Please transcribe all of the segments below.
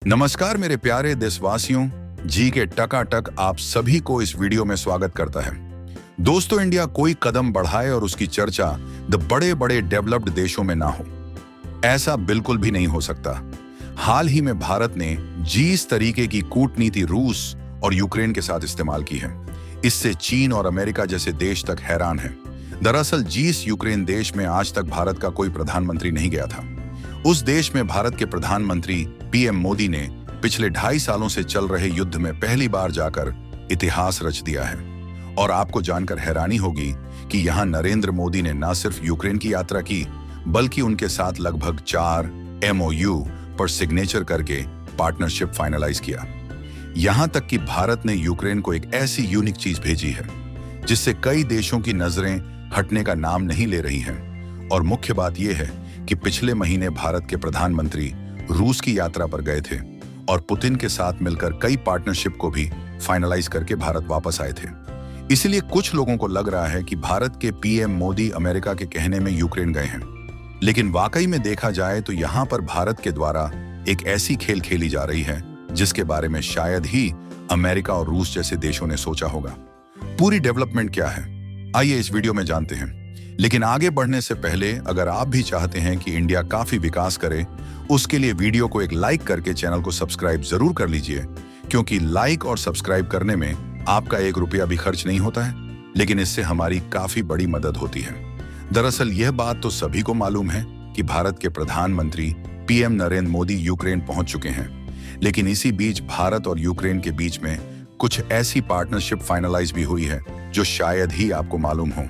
नमस्कार मेरे प्यारे देशवासियों, जी के टकाटक आप सभी को इस वीडियो में स्वागत करता है। दोस्तों, इंडिया कोई कदम बढ़ाए और उसकी चर्चा द बड़े बड़े डेवलप्ड देशों में ना हो, ऐसा बिल्कुल भी नहीं हो सकता। हाल ही में भारत ने जिस तरीके की कूटनीति रूस और यूक्रेन के साथ इस्तेमाल की है, इससे चीन और अमेरिका जैसे देश तक हैरान है। दरअसल जिस यूक्रेन देश में आज तक भारत का कोई प्रधानमंत्री नहीं गया था, उस देश में भारत के प्रधानमंत्री पीएम मोदी ने पिछले 2.5 सालों से चल रहे युद्ध में पहली बार जाकर इतिहास रच दिया है। और आपको जानकर हैरानी होगी कि यहां नरेंद्र मोदी ने न सिर्फ यूक्रेन की यात्रा की, बल्कि उनके साथ लगभग 4 MOU पर सिग्नेचर करके पार्टनरशिप फाइनलाइज किया। यहां तक कि भारत ने यूक्रेन को एक ऐसी यूनिक चीज भेजी है जिससे कई देशों की नजरें हटने का नाम नहीं ले रही हैं। और मुख्य बात यह है कि पिछले महीने भारत के प्रधानमंत्री रूस की यात्रा पर गए थे और पुतिन के साथ मिलकर कई पार्टनरशिप को भी फाइनलाइज करके भारत वापस आए थे। इसलिए कुछ लोगों को लग रहा है कि भारत के पीएम मोदी अमेरिका के कहने में यूक्रेन गए हैं, लेकिन वाकई में देखा जाए तो यहाँ पर भारत के द्वारा एक ऐसी खेल खेली जा रही है जिसके बारे में शायद ही अमेरिका और रूस जैसे देशों ने सोचा होगा। पूरी डेवलपमेंट क्या है, आइए इस वीडियो में जानते हैं। लेकिन आगे बढ़ने से पहले अगर आप भी चाहते हैं कि इंडिया काफी विकास करे, उसके लिए वीडियो को एक लाइक करके चैनल को सब्सक्राइब जरूर कर लीजिए, क्योंकि लाइक और सब्सक्राइब करने में आपका 1 रुपया भी खर्च नहीं होता है, लेकिन इससे हमारी काफी बड़ी मदद होती है। दरअसल यह बात तो सभी को मालूम है कि भारत के प्रधानमंत्री पीएम नरेंद्र मोदी यूक्रेन पहुंच चुके हैं, लेकिन इसी बीच भारत और यूक्रेन के बीच में कुछ ऐसी पार्टनरशिप फाइनलाइज भी हुई है जो शायद ही आपको मालूम हो।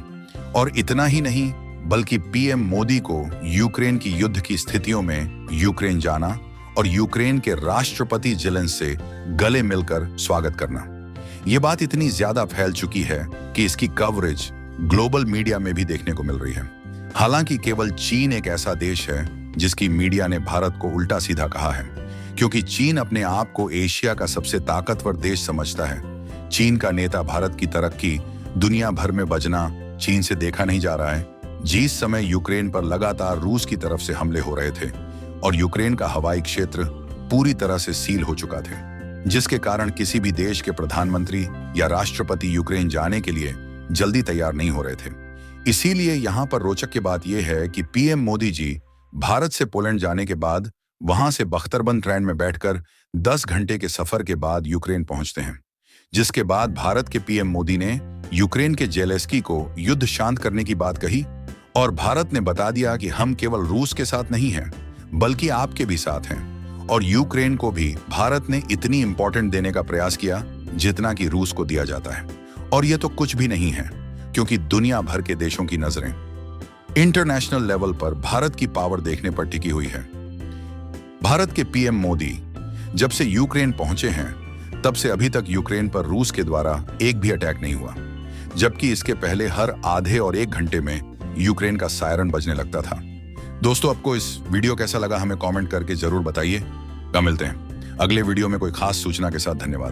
और इतना ही नहीं, बल्कि पीएम मोदी को यूक्रेन की युद्ध की स्थितियों में यूक्रेन जाना और यूक्रेन के राष्ट्रपति ज़ेलेंस्की से गले मिलकर स्वागत करना, ये बात इतनी ज्यादा फैल चुकी है कि इसकी कवरेज ग्लोबल मीडिया में भी देखने को मिल रही है। हालांकि केवल चीन एक ऐसा देश है जिसकी मीडिया ने भारत को उल्टा सीधा कहा है, क्योंकि चीन अपने आप को एशिया का सबसे ताकतवर देश समझता है। चीन का नेता भारत की तरक्की दुनिया भर में बजना चीन से देखा नहीं जा रहा है। जिस समय यूक्रेन पर लगातार रूस की तरफ से हमले हो रहे थे और यूक्रेन का हवाई क्षेत्र पूरी तरह से सील हो चुका थे, जिसके कारण किसी भी देश के प्रधानमंत्री या राष्ट्रपति यूक्रेन जाने के लिए जल्दी तैयार नहीं हो रहे थे। इसीलिए यहाँ पर रोचक की बात यह है कि पीएम मोदी जी भारत से पोलैंड जाने के बाद वहां से बख्तरबंद ट्रेन में बैठकर 10 घंटे के सफर के बाद यूक्रेन पहुंचते हैं, जिसके बाद भारत के पीएम मोदी ने यूक्रेन के ज़ेलेंस्की को युद्ध शांत करने की बात कही और भारत ने बता दिया कि हम केवल रूस के साथ नहीं हैं, बल्कि आपके भी साथ हैं। और यूक्रेन को भी भारत ने इतनी इंपॉर्टेंट देने का प्रयास किया जितना कि रूस को दिया जाता है। और यह तो कुछ भी नहीं है, क्योंकि दुनिया भर के देशों की नजरें इंटरनेशनल लेवल पर भारत की पावर देखने पर टिकी हुई है। भारत के पीएम मोदी जब से यूक्रेन पहुंचे हैं, तब से अभी तक यूक्रेन पर रूस के द्वारा एक भी अटैक नहीं हुआ, जबकि इसके पहले हर आधे और 1 घंटे में यूक्रेन का सायरन बजने लगता था। दोस्तों, आपको इस वीडियो कैसा लगा हमें कमेंट करके जरूर बताइए। मिलते हैं अगले वीडियो में कोई खास सूचना के साथ। धन्यवाद।